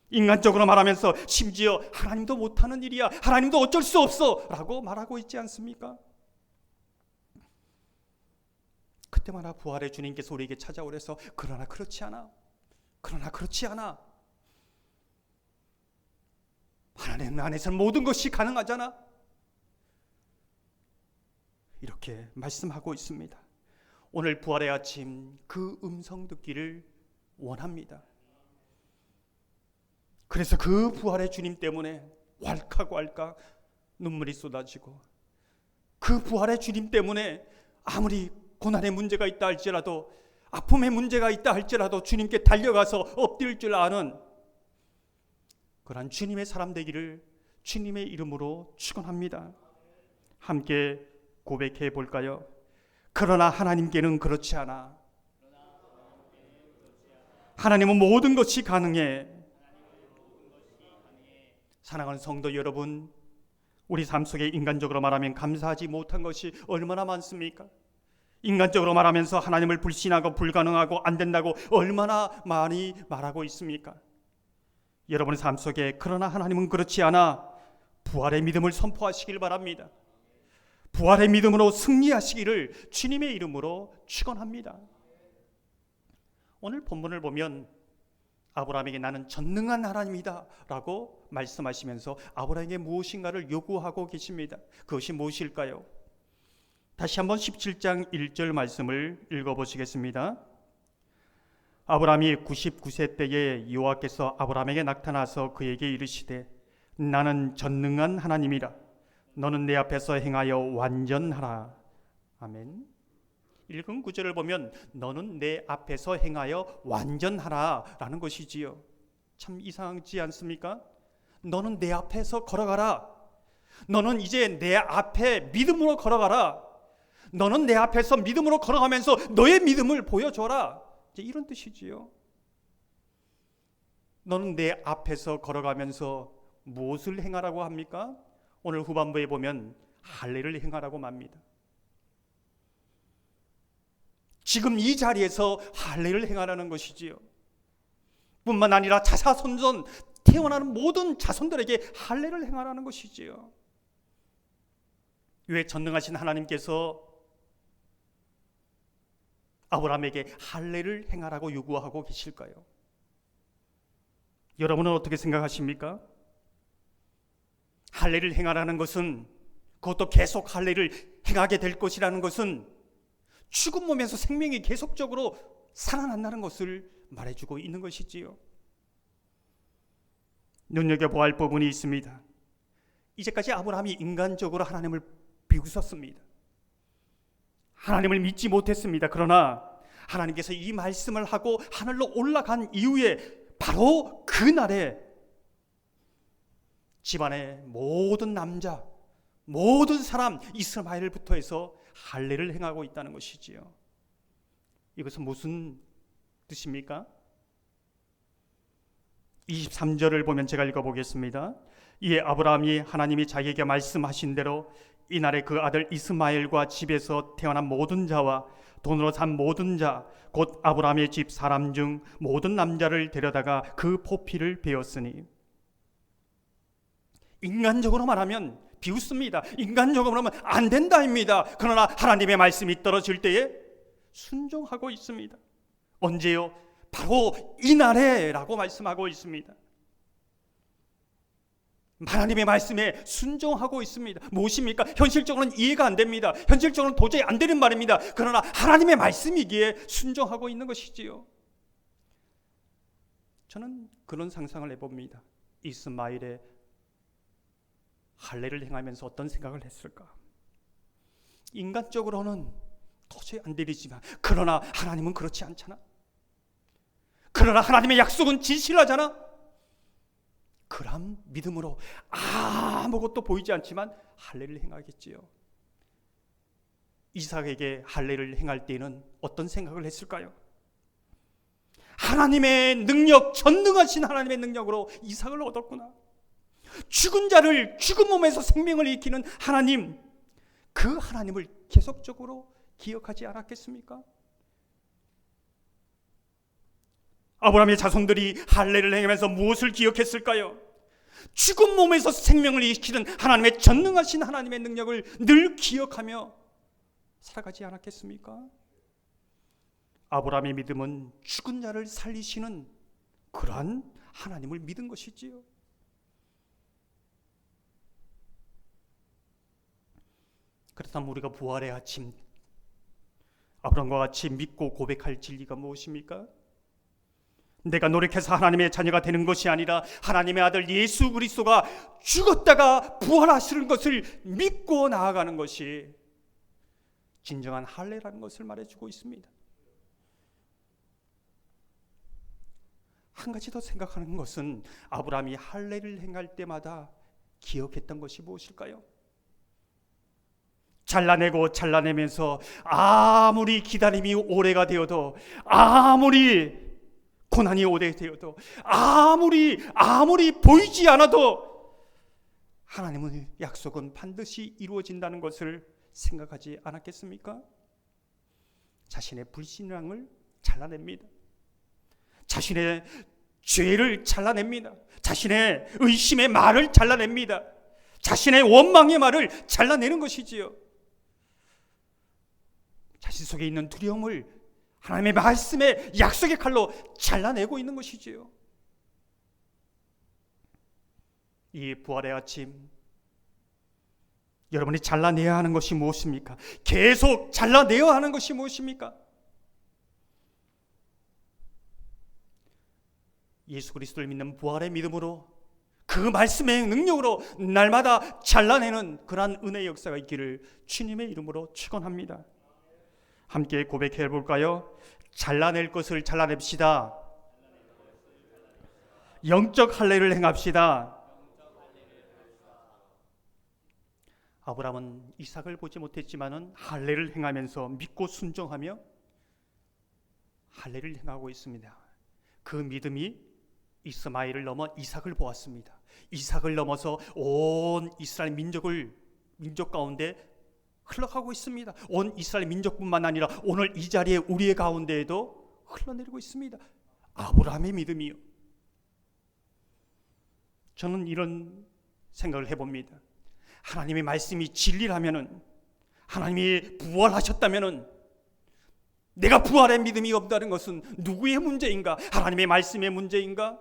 인간적으로 말하면서 심지어 하나님도 못하는 일이야, 하나님도 어쩔 수 없어 라고 말하고 있지 않습니까? 그때마다 부활의 주님께서 우리에게 찾아오래서 그러나 그렇지 않아, 그러나 그렇지 않아, 하나님 안에서는 모든 것이 가능하잖아, 이렇게 말씀하고 있습니다. 오늘 부활의 아침 그 음성 듣기를 원합니다. 그래서 그 부활의 주님 때문에 왈칵왈칵 눈물이 쏟아지고, 그 부활의 주님 때문에 아무리 고난의 문제가 있다 할지라도, 아픔의 문제가 있다 할지라도 주님께 달려가서 엎드릴 줄 아는 그러한 주님의 사람 되기를 주님의 이름으로 축원합니다. 함께 고백해 볼까요? 그러나 하나님께는 그렇지 않아. 하나님은 모든 것이 가능해. 사랑하는 성도 여러분, 우리 삶 속에 인간적으로 말하면 감사하지 못한 것이 얼마나 많습니까? 인간적으로 말하면서 하나님을 불신하고 불가능하고 안 된다고 얼마나 많이 말하고 있습니까? 여러분의 삶 속에 그러나 하나님은 그렇지 않아 부활의 믿음을 선포하시길 바랍니다. 부활의 믿음으로 승리하시기를 주님의 이름으로 축원합니다. 오늘 본문을 보면 아브라함에게 나는 전능한 하나님이다 라고 말씀하시면서 아브라함에게 무엇인가를 요구하고 계십니다. 그것이 무엇일까요? 다시 한번 17장 1절 말씀을 읽어보시겠습니다. 아브라함이 99세 때에 여호와께서 아브라함에게 나타나서 그에게 이르시되 나는 전능한 하나님이라 너는 내 앞에서 행하여 완전하라. 아멘. 읽은 구절을 보면 너는 내 앞에서 행하여 완전하라 라는 것이지요. 참 이상하지 않습니까? 너는 내 앞에서 걸어가라. 너는 이제 내 앞에 믿음으로 걸어가라. 너는 내 앞에서 믿음으로 걸어가면서 너의 믿음을 보여줘라. 이제 이런 뜻이지요. 너는 내 앞에서 걸어가면서 무엇을 행하라고 합니까? 오늘 후반부에 보면 할례를 행하라고 말합니다. 지금 이 자리에서 할례를 행하라는 것이지요. 뿐만 아니라 자사손손 태어나는 모든 자손들에게 할례를 행하라는 것이지요. 왜 전능하신 하나님께서 아브라함에게 할례를 행하라고 요구하고 계실까요? 여러분은 어떻게 생각하십니까? 할례를 행하라는 것은, 그것도 계속 할례를 행하게 될 것이라는 것은 죽은 몸에서 생명이 계속적으로 살아난다는 것을 말해주고 있는 것이지요. 눈여겨보아야 할 부분이 있습니다. 이제까지 아브라함이 인간적으로 하나님을 비웃었습니다. 하나님을 믿지 못했습니다. 그러나 하나님께서 이 말씀을 하고 하늘로 올라간 이후에 바로 그날에 집안의 모든 남자, 모든 사람 이스마엘부터 해서 할례를 행하고 있다는 것이지요. 이것은 무슨 뜻입니까? 23절을 보면 제가 읽어보겠습니다. 이에 아브라함이 하나님이 자기에게 말씀하신 대로 이날에 그 아들 이스마엘과 집에서 태어난 모든 자와 돈으로 산 모든 자 곧 아브라함의 집 사람 중 모든 남자를 데려다가 그 포피를 베었으니, 인간적으로 말하면 비웃습니다. 인간적으로 말하면 안 된다입니다. 그러나 하나님의 말씀이 떨어질 때에 순종하고 있습니다. 언제요? 바로 이날에 라고 말씀하고 있습니다. 하나님의 말씀에 순종하고 있습니다. 무엇입니까? 현실적으로는 이해가 안 됩니다. 현실적으로는 도저히 안 되는 말입니다. 그러나 하나님의 말씀이기에 순종하고 있는 것이지요. 저는 그런 상상을 해봅니다. 이스마엘의 할례를 행하면서 어떤 생각을 했을까? 인간적으로는 도저히 안 되지만, 그러나 하나님은 그렇지 않잖아. 그러나 하나님의 약속은 진실하잖아. 그런 믿음으로 아무것도 보이지 않지만 할례를 행하겠지요. 이삭에게 할례를 행할 때에는 어떤 생각을 했을까요? 하나님의 능력, 전능하신 하나님의 능력으로 이삭을 얻었구나. 죽은 자를, 죽은 몸에서 생명을 일으키는 하나님, 그 하나님을 계속적으로 기억하지 않았겠습니까? 아브라함의 자손들이 할례를 행하면서 무엇을 기억했을까요? 죽은 몸에서 생명을 일으키는 하나님의 전능하신 하나님의 능력을 늘 기억하며 살아가지 않았겠습니까? 아브라함의 믿음은 죽은 자를 살리시는 그러한 하나님을 믿은 것이지요. 그렇다면 우리가 부활의 아침, 아브라함과 같이 믿고 고백할 진리가 무엇입니까? 내가 노력해서 하나님의 자녀가 되는 것이 아니라 하나님의 아들 예수 그리스도가 죽었다가 부활하시는 것을 믿고 나아가는 것이 진정한 할례라는 것을 말해주고 있습니다. 한 가지 더 생각하는 것은 아브라함이 할례를 행할 때마다 기억했던 것이 무엇일까요? 잘라내고 잘라내면서 아무리 기다림이 오래가 되어도, 아무리 고난이 오래되어도, 아무리 보이지 않아도 하나님의 약속은 반드시 이루어진다는 것을 생각하지 않았겠습니까? 자신의 불신앙을 잘라냅니다. 자신의 죄를 잘라냅니다. 자신의 의심의 말을 잘라냅니다. 자신의 원망의 말을 잘라내는 것이지요. 자신 속에 있는 두려움을 하나님의 말씀의 약속의 칼로 잘라내고 있는 것이지요. 이 부활의 아침, 여러분이 잘라내야 하는 것이 무엇입니까? 계속 잘라내야 하는 것이 무엇입니까? 예수 그리스도를 믿는 부활의 믿음으로, 그 말씀의 능력으로 날마다 잘라내는 그러한 은혜의 역사가 있기를 주님의 이름으로 축원합니다. 함께 고백해 볼까요? 잘라낼 것을 잘라냅시다. 영적 할례를 행합시다. 아브라함은 이삭을 보지 못했지만은 할례를 행하면서 믿고 순종하며 할례를 행하고 있습니다. 그 믿음이 이스마엘을 넘어 이삭을 보았습니다. 이삭을 넘어서 온 이스라엘 민족 가운데 흘러가고 있습니다. 온 이스라엘 민족뿐만 아니라 오늘 이 자리에 우리의 가운데에도 흘러내리고 있습니다. 아브라함의 믿음이요. 저는 이런 생각을 해봅니다. 하나님의 말씀이 진리라면은, 하나님이 부활하셨다면은, 내가 부활의 믿음이 없다는 것은 누구의 문제인가? 하나님의 말씀의 문제인가?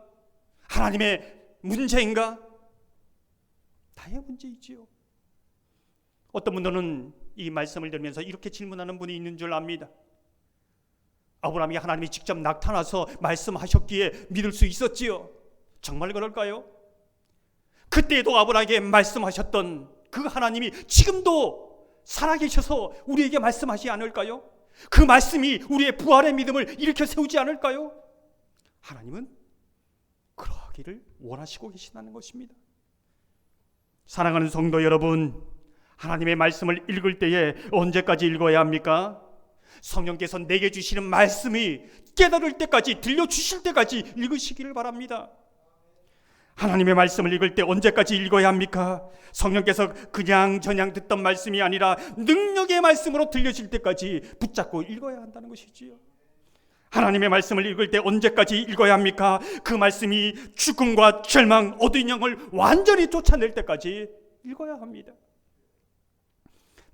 하나님의 문제인가? 나의 문제이지요. 어떤 분들은 이 말씀을 들으면서 이렇게 질문하는 분이 있는 줄 압니다. 아브라함이 하나님이 직접 나타나서 말씀하셨기에 믿을 수 있었지요. 정말 그럴까요? 그때도 아브라함에게 말씀하셨던 그 하나님이 지금도 살아계셔서 우리에게 말씀하시지 않을까요? 그 말씀이 우리의 부활의 믿음을 일으켜 세우지 않을까요? 하나님은 그러하기를 원하시고 계시다는 것입니다. 사랑하는 성도 여러분, 하나님의 말씀을 읽을 때에 언제까지 읽어야 합니까? 성령께서 내게 주시는 말씀이 깨달을 때까지, 들려주실 때까지 읽으시기를 바랍니다. 하나님의 말씀을 읽을 때 언제까지 읽어야 합니까? 성령께서 그냥 저냥 듣던 말씀이 아니라 능력의 말씀으로 들려질 때까지 붙잡고 읽어야 한다는 것이지요. 하나님의 말씀을 읽을 때 언제까지 읽어야 합니까? 그 말씀이 죽음과 절망, 어두운 영을 완전히 쫓아낼 때까지 읽어야 합니다.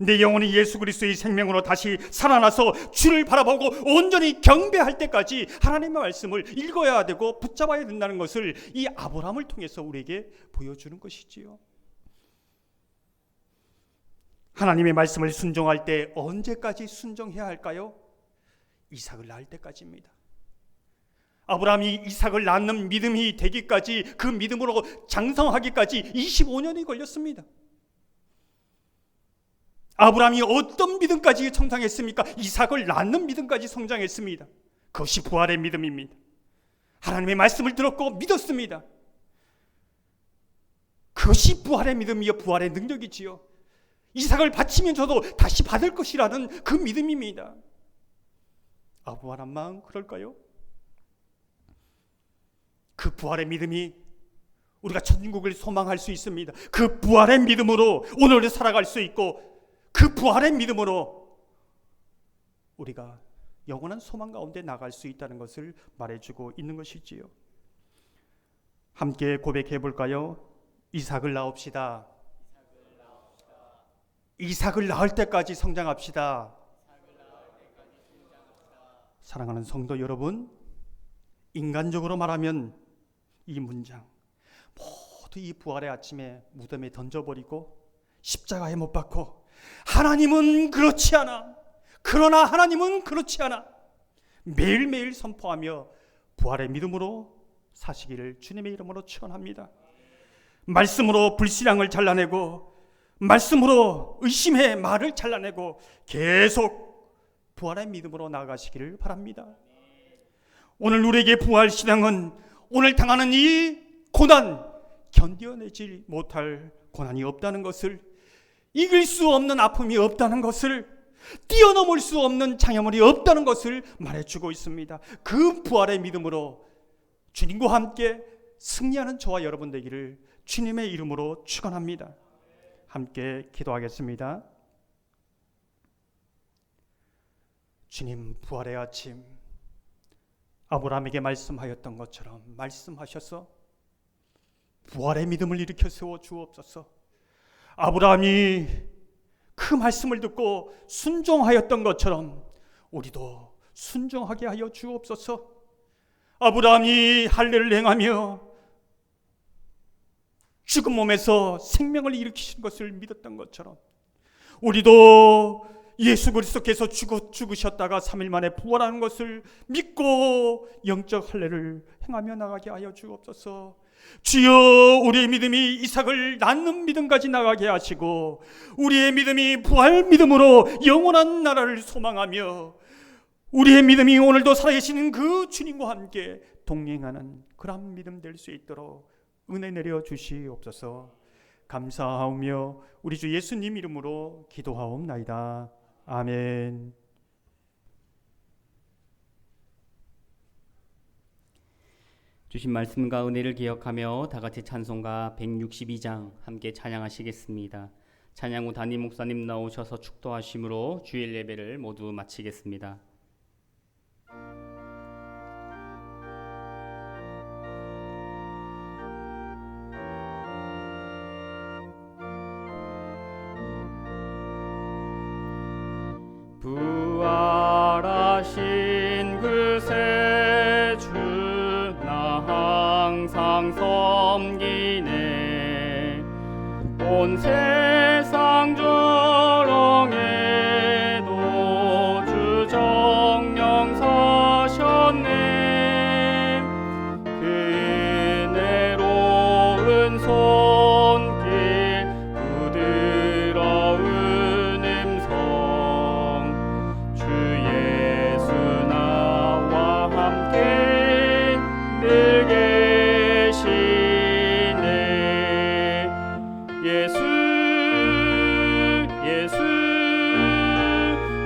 내 영혼이 예수 그리스도의 생명으로 다시 살아나서 주를 바라보고 온전히 경배할 때까지 하나님의 말씀을 읽어야 되고 붙잡아야 된다는 것을 이 아브라함을 통해서 우리에게 보여주는 것이지요. 하나님의 말씀을 순종할 때 언제까지 순종해야 할까요? 이삭을 낳을 때까지입니다. 아브라함이 이삭을 낳는 믿음이 되기까지, 그 믿음으로 장성하기까지 25년이 걸렸습니다. 아브라함이 어떤 믿음까지 성장했습니까? 이삭을 낳는 믿음까지 성장했습니다. 그것이 부활의 믿음입니다. 하나님의 말씀을 들었고 믿었습니다. 그것이 부활의 믿음이요, 부활의 능력이지요. 이삭을 바치면서도 다시 받을 것이라는 그 믿음입니다. 아브라함만 그럴까요? 그 부활의 믿음이 우리가 천국을 소망할 수 있습니다. 그 부활의 믿음으로 오늘을 살아갈 수 있고, 그 부활의 믿음으로 우리가 영원한 소망 가운데 나갈 수 있다는 것을 말해주고 있는 것이지요. 함께 고백해 볼까요? 이삭을 낳읍시다. 이삭을 낳을 때까지 성장합시다. 사랑하는 성도 여러분, 인간적으로 말하면 이 문장 모두 이 부활의 아침에 무덤에 던져버리고 십자가에 못 박고, 하나님은 그렇지 않아, 그러나 하나님은 그렇지 않아, 매일매일 선포하며 부활의 믿음으로 사시기를 주님의 이름으로 축원합니다. 말씀으로 불신앙을 잘라내고, 말씀으로 의심의 말을 잘라내고 계속 부활의 믿음으로 나아가시기를 바랍니다. 오늘 우리에게 부활 신앙은 오늘 당하는 이 고난, 견뎌내지 못할 고난이 없다는 것을, 이길 수 없는 아픔이 없다는 것을, 뛰어넘을 수 없는 장애물이 없다는 것을 말해주고 있습니다. 그 부활의 믿음으로 주님과 함께 승리하는 저와 여러분 되기를 주님의 이름으로 축원합니다. 함께 기도하겠습니다. 주님, 부활의 아침 아브라함에게 말씀하였던 것처럼 말씀하셔서 부활의 믿음을 일으켜 세워 주옵소서. 아브라함이 그 말씀을 듣고 순종하였던 것처럼 우리도 순종하게 하여 주옵소서. 아브라함이 할례를 행하며 죽은 몸에서 생명을 일으키신 것을 믿었던 것처럼 우리도 예수 그리스도께서 죽으셨다가 3일 만에 부활하는 것을 믿고 영적 할례를 행하며 나가게 하여 주옵소서. 주여, 우리의 믿음이 이삭을 낳는 믿음까지 나가게 하시고, 우리의 믿음이 부활 믿음으로 영원한 나라를 소망하며, 우리의 믿음이 오늘도 살아계시는 그 주님과 함께 동행하는 그런 믿음 될 수 있도록 은혜 내려 주시옵소서. 감사하오며 우리 주 예수님 이름으로 기도하옵나이다. 아멘. 주신 말씀과 은혜를 기억하며 다 같이 찬송가 162장 함께 찬양하시겠습니다. 찬양 후 담임 목사님 나오셔서 축도하심으로 주일 예배를 모두 마치겠습니다. 부활하신 그 새 주 나 항상 온 세상 조롱에도 주 정령 사셨네. 그 은혜로운 손길 부드러운 음성 주 예수 나와 함께 늘 계시네. 예수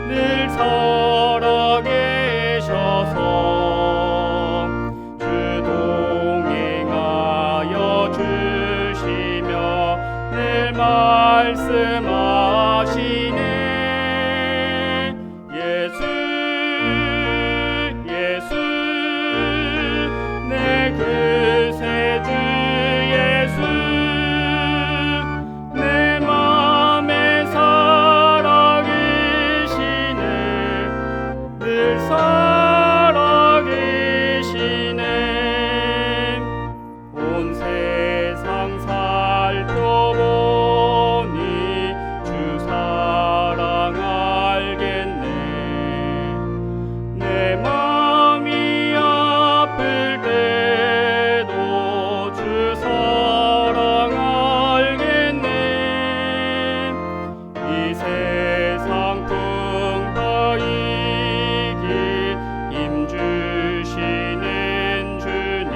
늘 살아계셔서 주 동행하여 주시며 늘 말씀하시네. 예수 내 구세주 예수 내 맘에 살아계시네. 늘 살아계시네. 온 세상 살펴보니 주 사랑 알겠네. 내 맘이 아플 때도 주 사랑 알겠네. 이 세상 풍파이기 힘 주시는 주님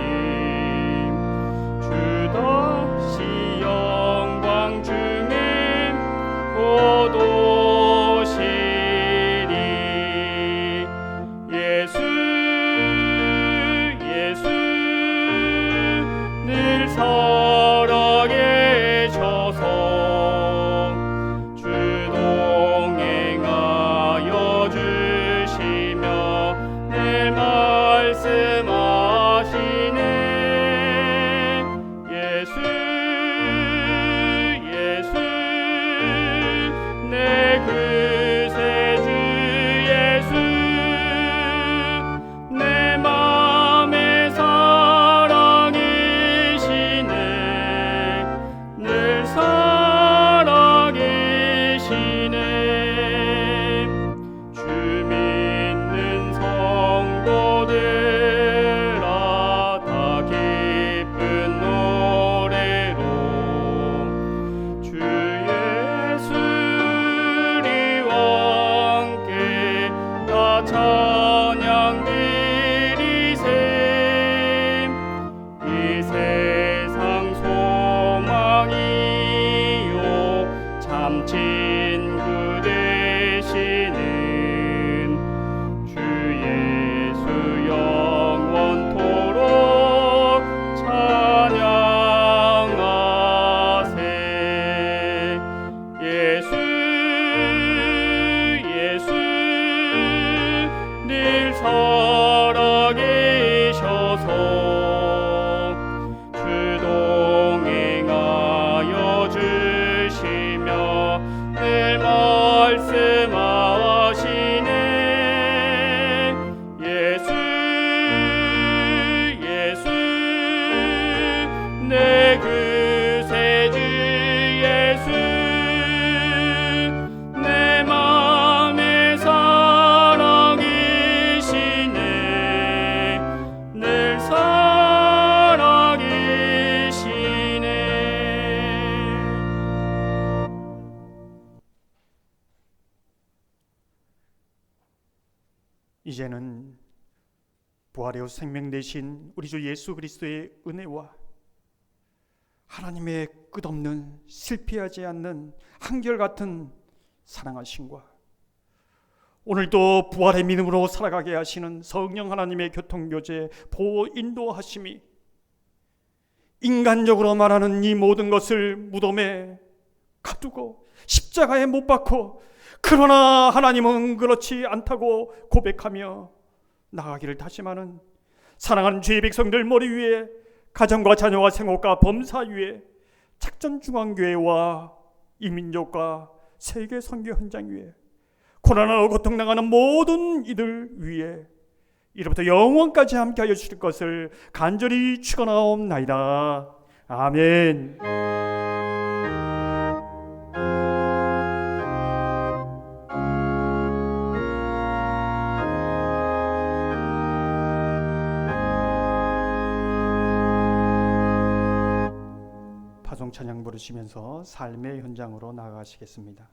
주 다시 영광 중에 곧 오시리. 예수 늘 살아계셔서 주 동행하여 주시며 늘 말씀하시네. 예수 내 구세주 예수 내 맘에 살아계시네. 늘 살아계시네. 주 믿는 성도들아 다 기쁜 노래로 주 예수리와 함께 다 찬양 드리세. 이 세상 소망이요 참 친구 되시는 주 예수 영원토록 찬양하세. 예수 늘 살아계셔서 주 동행하여 주시며 늘 말씀하시네. 예수 내 구세주 예수 내 맘에 살아계시네. 늘 살아계시네. 이제는 부활의 후 생명 되신 우리 주 예수 그리스도의 은혜와 하나님의 끝없는 실패하지 않는 한결같은 사랑하심과 오늘도 부활의 믿음으로 살아가게 하시는 성령 하나님의 교통교제 보호 인도하심이 인간적으로 말하는 이 모든 것을 무덤에 가두고 십자가에 못 박고 그러나 하나님은 그렇지 않다고 고백하며 나가기를 다짐하는 사랑하는 주의 백성들 머리 위에 가정과 자녀와 생업과 범사 위에 작전중앙교회와 이민족과 세계 선교 현장 위에 고난하고 고통당하는 모든 이들 위에 이로부터 영원까지 함께하여 주실 것을 간절히 축원하옵나이다. 아멘. 아멘. 파송 찬양 부르시면서 삶의 현장으로 나아가시겠습니다.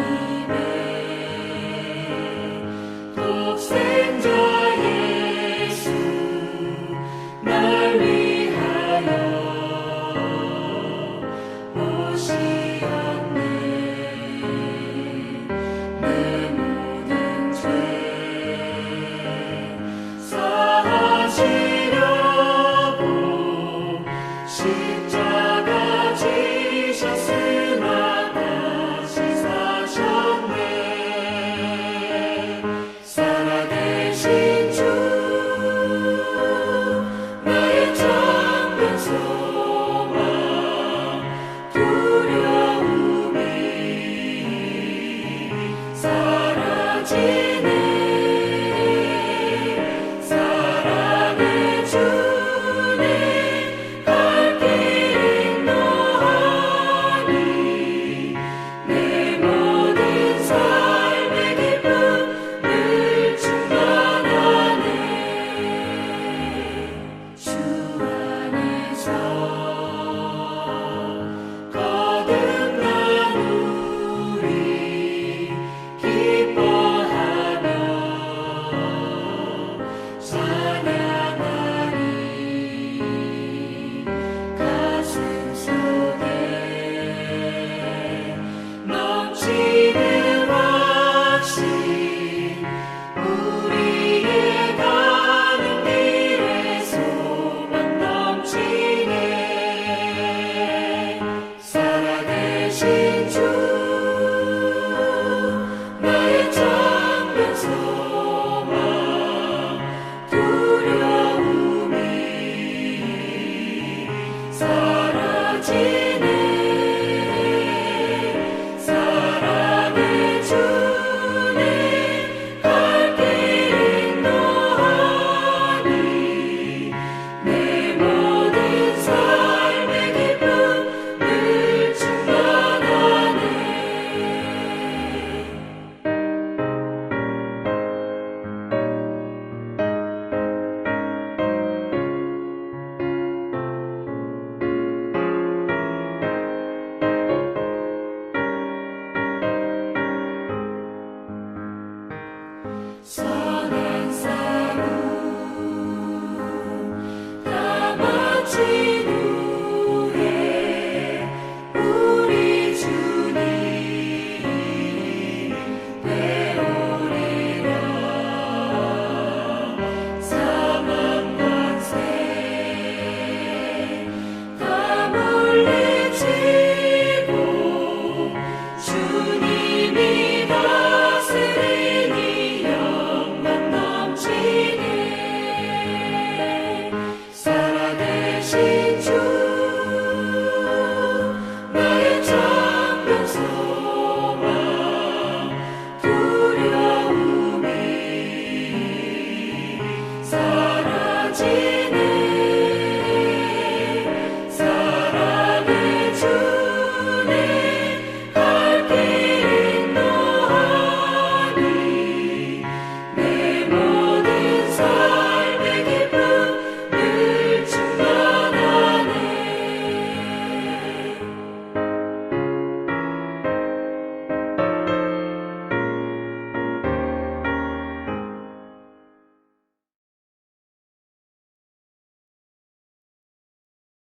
하나님의 독생자